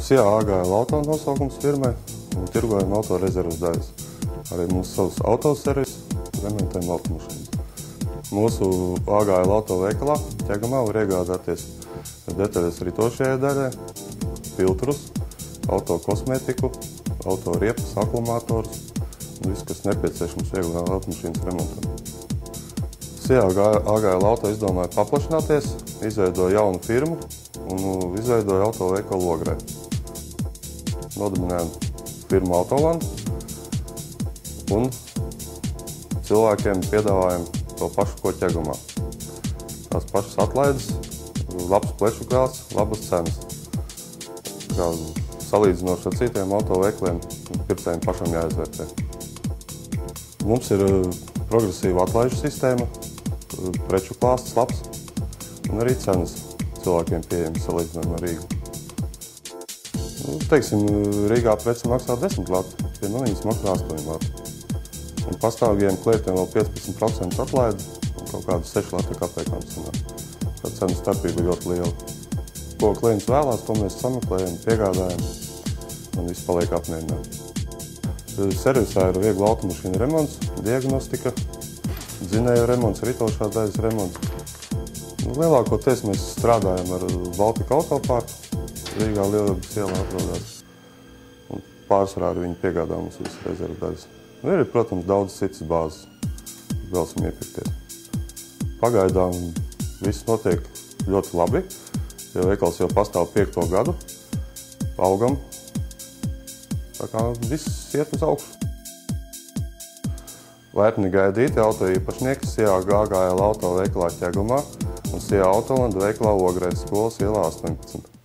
SIA AGL auto nosaukums firmai un tirgojam auto rezervas daļas. Arī mūsu savas autoservis remontējam automašīnas. Mūsu AGL auto veikalā Ķegamā var iegādāties detaļas ritošajai daļai, filtrus, auto kosmētiku, auto riepas, akumulatorus un viss, kas nepieciešams vieglā automašīnas remontam. SIA AGL auto izdomāja paplašināties, izveidoja jaunu firmu un izveidoja auto veikalu Ogrē. Nodibinājām firmu Autoland un cilvēkiem piedāvājam to pašu, ko Ķegamā. Tās pašas atlaides, labs pleču krāsts, labas cenas. Kā salīdzinoši ar citiem auto veikaliem, pircējiem pašam jāizvērtē. Mums ir progresīva atlaižu sistēma, preču klāsts labs un arī cenas cilvēkiem pieejams salīdzinājumā ar Rīgu. Teiksim, Rīgā preci maksā 10 lati, pie maniņas maksā 8 lati. Un pastāvīgiem klientiem vēl 15% atlaidi un kaut kādu 6 lati kapekām sanāk. Tā cenu starpība ļoti liela. Ko klients vēlās, to mēs sameklējam, piegādājam un viss paliek apmierināti. Servisā ir viegla automašīna remonts, diagnostika, dzinēja remonts, ritošās daļas remonts. Lielākoties mēs strādājam ar Baltika autopārku. Rīgā Lielverbas ielā atrodas. Un pārsvarā arī viņi piegādā mums visas rezervu daļas. Ir, protams, daudz citas bāzes, vēlsim iepirkties. Pagaidām viss notiek ļoti labi, jo veikals jau pastāv 5. gadu. Augam. Tā kā viss iet uz augšu. Laipni gaidīti auto īpašnieki SIA AGL auto veikalā Ķegamā un SIA Autoland veikalā Ogrē, Skolas ielā 18.